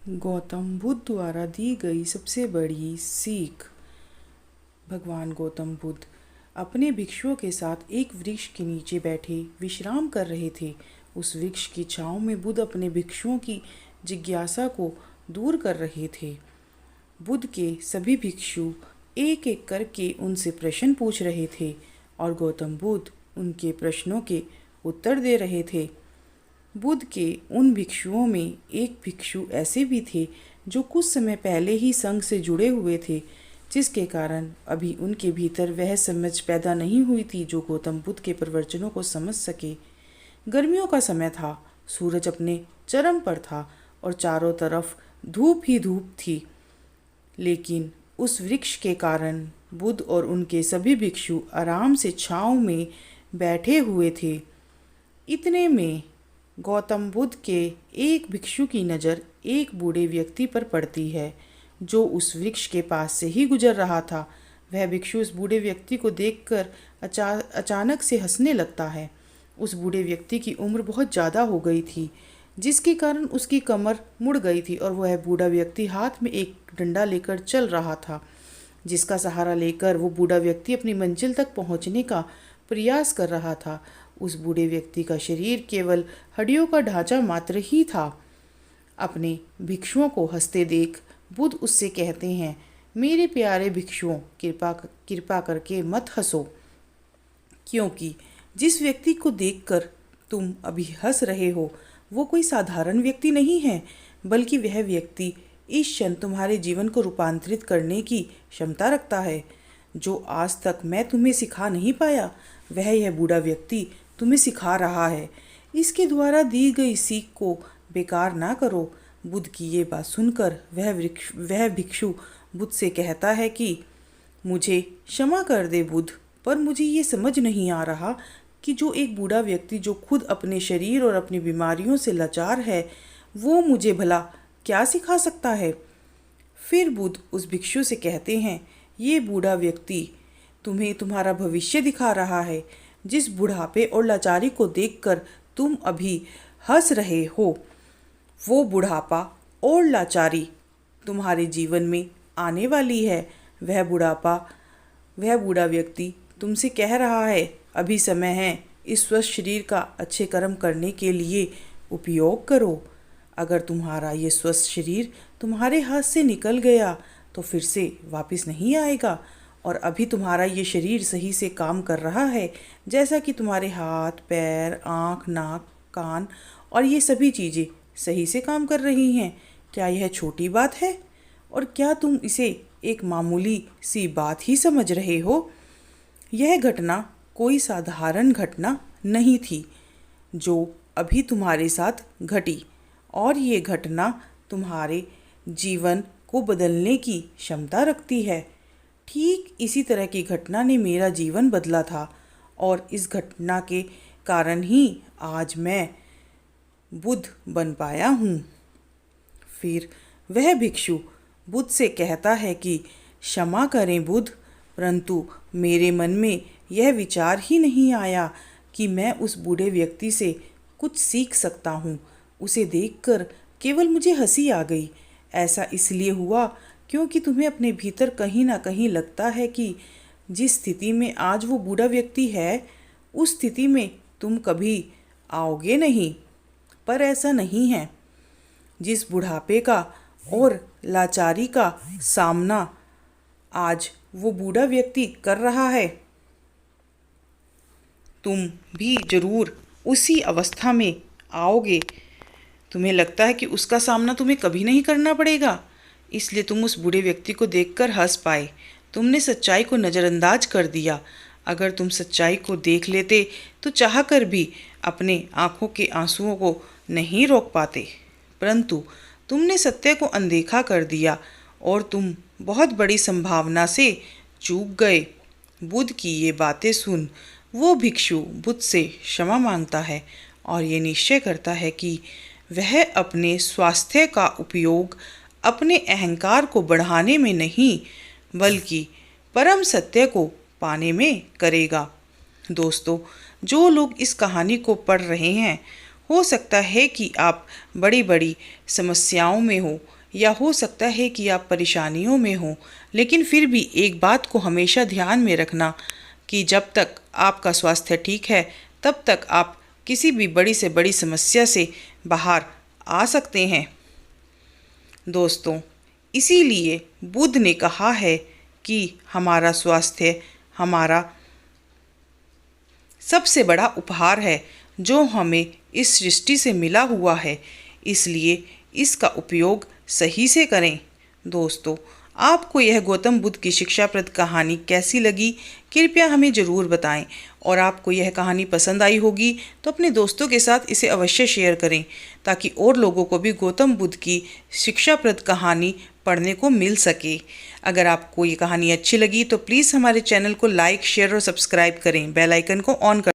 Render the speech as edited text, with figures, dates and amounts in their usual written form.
गौतम बुद्ध द्वारा दी गई सबसे बड़ी सीख। भगवान गौतम बुद्ध अपने भिक्षुओं के साथ एक वृक्ष के नीचे बैठे विश्राम कर रहे थे। उस वृक्ष की छांव में बुद्ध अपने भिक्षुओं की जिज्ञासा को दूर कर रहे थे। बुद्ध के सभी भिक्षु एक एक करके उनसे प्रश्न पूछ रहे थे और गौतम बुद्ध उनके प्रश्नों के उत्तर दे रहे थे। बुद्ध के उन भिक्षुओं में एक भिक्षु ऐसे भी थे जो कुछ समय पहले ही संघ से जुड़े हुए थे, जिसके कारण अभी उनके भीतर वह समझ पैदा नहीं हुई थी जो गौतम बुद्ध के प्रवचनों को समझ सके। गर्मियों का समय था, सूरज अपने चरम पर था और चारों तरफ धूप ही धूप थी। लेकिन उस वृक्ष के कारण बुद्ध और उनके सभी भिक्षु आराम से छांव में बैठे हुए थे। इतने में गौतम बुद्ध के एक भिक्षु की नज़र एक बूढ़े व्यक्ति पर पड़ती है जो उस वृक्ष के पास से ही गुजर रहा था। वह भिक्षु उस बूढ़े व्यक्ति को देखकर अचानक से हंसने लगता है। उस बूढ़े व्यक्ति की उम्र बहुत ज़्यादा हो गई थी, जिसके कारण उसकी कमर मुड़ गई थी और वह बूढ़ा व्यक्ति हाथ में एक डंडा लेकर चल रहा था, जिसका सहारा लेकर वो बूढ़ा व्यक्ति अपनी मंजिल तक पहुंचने का प्रयास कर रहा था। उस बूढ़े व्यक्ति का शरीर केवल हड्डियों का ढांचा मात्र ही था। अपने भिक्षुओं को हंसते देख बुद्ध उससे कहते हैं, मेरे प्यारे भिक्षुओं, कृपा करके मत हंसो, क्योंकि जिस व्यक्ति को देखकर तुम अभी हंस रहे हो वो कोई साधारण व्यक्ति नहीं है, बल्कि वह व्यक्ति इस क्षण तुम्हारे जीवन को रूपांतरित करने की क्षमता रखता है। जो आज तक मैं तुम्हें सिखा नहीं पाया, वह यह बूढ़ा व्यक्ति तुम्हें सिखा रहा है। इसके द्वारा दी गई सीख को बेकार ना करो। बुद्ध की ये बात सुनकर वह भिक्षु बुद्ध से कहता है कि मुझे क्षमा कर दे बुद्ध, पर मुझे ये समझ नहीं आ रहा कि जो एक बूढ़ा व्यक्ति जो खुद अपने शरीर और अपनी बीमारियों से लाचार है, वो मुझे भला क्या सिखा सकता है। फिर बुद्ध उस भिक्षु से कहते हैं, ये बूढ़ा व्यक्ति तुम्हें तुम्हारा भविष्य दिखा रहा है। जिस बुढ़ापे और लाचारी को देखकर तुम अभी हंस रहे हो, वो बुढ़ापा और लाचारी तुम्हारे जीवन में आने वाली है। वह बूढ़ा व्यक्ति तुमसे कह रहा है, अभी समय है, इस स्वस्थ शरीर का अच्छे कर्म करने के लिए उपयोग करो। अगर तुम्हारा ये स्वस्थ शरीर तुम्हारे हाथ से निकल गया तो फिर से वापस नहीं आएगा, और अभी तुम्हारा ये शरीर सही से काम कर रहा है, जैसा कि तुम्हारे हाथ, पैर, आँख, नाक, कान और ये सभी चीज़ें सही से काम कर रही हैं। क्या यह छोटी बात है? और क्या तुम इसे एक मामूली सी बात ही समझ रहे हो? यह घटना कोई साधारण घटना नहीं थी जो अभी तुम्हारे साथ घटी, और ये घटना तुम्हारे जीवन को बदलने की क्षमता रखती है। ठीक इसी तरह की घटना ने मेरा जीवन बदला था, और इस घटना के कारण ही आज मैं बुद्ध बन पाया हूँ। फिर वह भिक्षु बुद्ध से कहता है कि क्षमा करें बुद्ध, परंतु मेरे मन में यह विचार ही नहीं आया कि मैं उस बूढ़े व्यक्ति से कुछ सीख सकता हूँ। उसे देखकर केवल मुझे हंसी आ गई। ऐसा इसलिए हुआ क्योंकि तुम्हें अपने भीतर कहीं ना कहीं लगता है कि जिस स्थिति में आज वो बूढ़ा व्यक्ति है, उस स्थिति में तुम कभी आओगे नहीं। पर ऐसा नहीं है। जिस बुढ़ापे का और लाचारी का सामना आज वो बूढ़ा व्यक्ति कर रहा है, तुम भी जरूर उसी अवस्था में आओगे। तुम्हें लगता है कि उसका सामना तुम्हें कभी नहीं करना पड़ेगा, इसलिए तुम उस बूढ़े व्यक्ति को देखकर हंस पाए। तुमने सच्चाई को नज़रअंदाज कर दिया। अगर तुम सच्चाई को देख लेते तो चाहकर भी अपने आँखों के आंसुओं को नहीं रोक पाते, परंतु तुमने सत्य को अनदेखा कर दिया और तुम बहुत बड़ी संभावना से चूक गए। बुद्ध की ये बातें सुन वो भिक्षु बुद्ध से क्षमा मांगता है और ये निश्चय करता है कि वह अपने स्वास्थ्य का उपयोग अपने अहंकार को बढ़ाने में नहीं, बल्कि परम सत्य को पाने में करेगा। दोस्तों, जो लोग इस कहानी को पढ़ रहे हैं हो सकता है कि आप बड़ी बड़ी समस्याओं में हो या हो सकता है कि आप परेशानियों में हो, लेकिन फिर भी एक बात को हमेशा ध्यान में रखना कि जब तक आपका स्वास्थ्य ठीक है तब तक आप किसी भी बड़ी से बड़ी समस्या से बाहर आ सकते हैं। दोस्तों, इसीलिए बुद्ध ने कहा है कि हमारा स्वास्थ्य हमारा सबसे बड़ा उपहार है जो हमें इस सृष्टि से मिला हुआ है, इसलिए इसका उपयोग सही से करें। दोस्तों, आपको यह गौतम बुद्ध की शिक्षाप्रद कहानी कैसी लगी, कृपया हमें ज़रूर बताएं। और आपको यह कहानी पसंद आई होगी तो अपने दोस्तों के साथ इसे अवश्य शेयर करें ताकि और लोगों को भी गौतम बुद्ध की शिक्षाप्रद कहानी पढ़ने को मिल सके। अगर आपको ये कहानी अच्छी लगी तो प्लीज़ हमारे चैनल को लाइक, शेयर और सब्सक्राइब करें। बेल आइकन को ऑन कर